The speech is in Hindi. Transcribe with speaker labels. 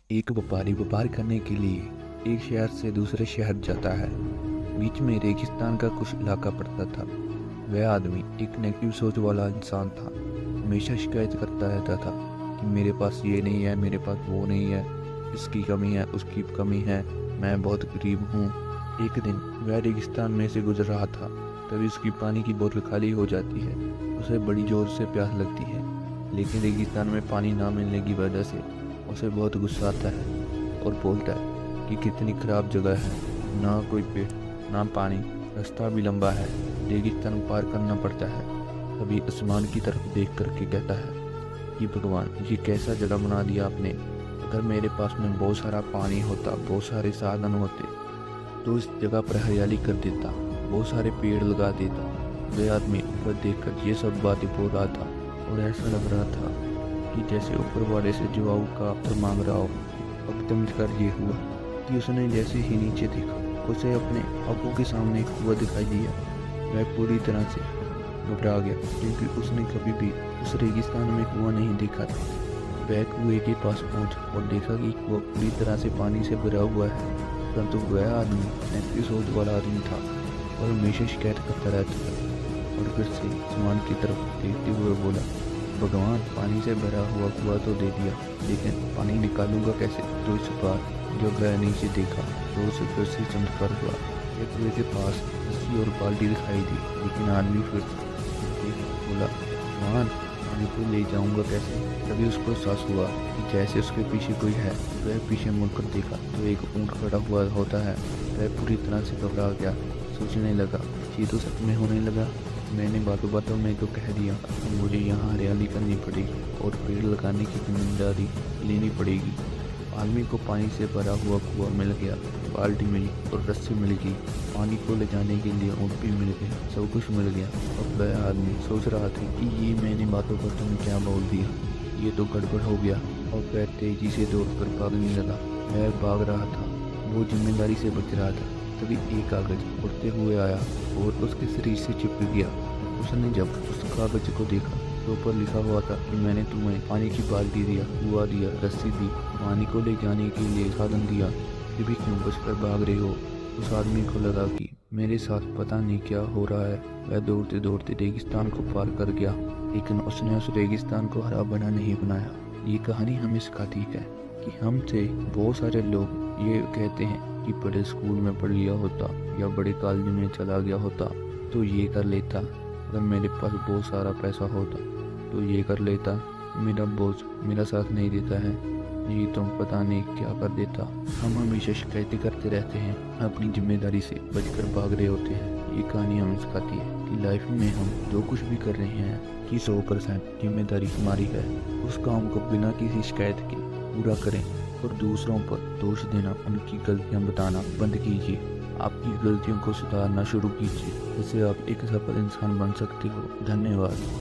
Speaker 1: एक व्यापारी व्यापार करने के लिए एक शहर से दूसरे शहर जाता है। बीच में रेगिस्तान का कुछ इलाका पड़ता था। वह आदमी एक नेगेटिव सोच वाला इंसान था। हमेशा शिकायत करता रहता था कि मेरे पास ये नहीं है, मेरे पास वो नहीं है, इसकी कमी है, उसकी कमी है, मैं बहुत गरीब हूँ। एक दिन वह रेगिस्तान में से गुजर रहा था, तभी उसकी पानी की बोतल खाली हो जाती है। उसे बड़ी जोर से प्यास लगती है, लेकिन रेगिस्तान में पानी ना मिलने की वजह से उसे बहुत गुस्सा आता है और बोलता है कि कितनी खराब जगह है, ना कोई पेड़ ना पानी, रास्ता भी लंबा है, रेगिस्तान पार करना पड़ता है। तभी आसमान की तरफ देख करके कहता है कि भगवान, ये कैसा जगह बना दिया आपने। अगर मेरे पास में बहुत सारा पानी होता, बहुत सारे साधन होते, तो इस जगह पर हरियाली कर देता, बहुत सारे पेड़ लगा देता। वह आदमी ऊपर देखकर ये सब बातें बोल रहा था और ऐसा लग रहा था कि जैसे ऊपर वाले से जवाब का उत्तर मांग रहा हो। अब चमत्कार ये हुआ कि उसने जैसे ही नीचे देखा, उसे अपने आंखों के सामने एक कुआं दिखाई दिया। वह पूरी तरह से घबरा गया, क्योंकि उसने कभी भी उस रेगिस्तान में कुआं नहीं देखा था। वह कुएं के पास पहुंचा और देखा कि कुआं पूरी तरह से पानी से भरा हुआ है, परंतु वह आदमी नेगेटिव सोच वाला आदमी था और हमेशा शिकायत करता रहता था। और फिर से आसमान की तरफ देखते हुए बोला, भगवान, पानी से भरा हुआ कुआं तो दे दिया, लेकिन पानी निकालूंगा कैसे। तो इस बार जब वह नीचे देखा तो उसे फिर से चमत्कार हुआ। एक कुएं के पास रस्सी और बाल्टी दिखाई दी, लेकिन आदमी फिर से बोला, भगवान, पानी को ले जाऊंगा कैसे। तभी उसको एहसास हुआ कि जैसे उसके पीछे कोई है। वह पीछे मुड़कर देखा तो एक ऊंट खड़ा हुआ होता है। वह पूरी तरह से घबरा गया, सोचने लगा, ये तो सच में होने लगा। मैंने बातों बातों में तो कह दिया कि मुझे यहाँ हरियाली करनी पड़ेगी और पेड़ लगाने की जिम्मेदारी लेनी पड़ेगी। आदमी को पानी से भरा हुआ कुआं मिल गया, बाल्टी मिली और रस्सी मिल गई, पानी को ले जाने के लिए ऊँट भी मिल गया, सब कुछ मिल गया। अब वह आदमी सोच रहा था कि ये मैंने बातों बातों में क्या बोल दिया, ये तो गड़बड़ हो गया। और वह तेजी से दौड़कर भागने लगा। वह भाग रहा था, वो जिम्मेदारी से बच रहा था। तभी एक कागज उड़ते हुए आया और उसके शरीर से चिपक गया। उसने जब उस कागज को देखा तो ऊपर लिखा हुआ था कि मैंने तुम्हें पानी की बाल्टी दिया, कुआं दिया, रस्सी दी, पानी को ले जाने के लिए साधन दिया, फिर भी क्यों बचकर भाग रहे हो। उस आदमी को लगा कि मेरे साथ पता नहीं क्या हो रहा है। वह दौड़ते दौड़ते रेगिस्तान को पार कर गया, लेकिन उसने उस रेगिस्तान को हरा भरा नहीं बनाया। ये कहानी हमें सिखाती है कि हमसे बहुत सारे लोग ये कहते हैं कि बड़े स्कूल में पढ़ लिया होता या बड़े कॉलेज में चला गया होता तो ये कर लेता, अगर मेरे पास बहुत सारा पैसा होता तो ये कर लेता, मेरा बॉस मेरा साथ नहीं देता है, ये तुम पता नहीं क्या कर देता। हम हमेशा शिकायतें करते रहते हैं, अपनी जिम्मेदारी से बचकर भाग रहे होते हैं। ये कहानी हमें सिखाती है कि लाइफ में हम जो कुछ भी कर रहे हैं कि 100% जिम्मेदारी हमारी है। उस काम को बिना किसी शिकायत के पूरा करें और दूसरों पर दोष देना, उनकी गलतियां बताना बंद कीजिए। आपकी गलतियों को सुधारना शुरू कीजिए, इससे आप एक सफल इंसान बन सकते हो। धन्यवाद।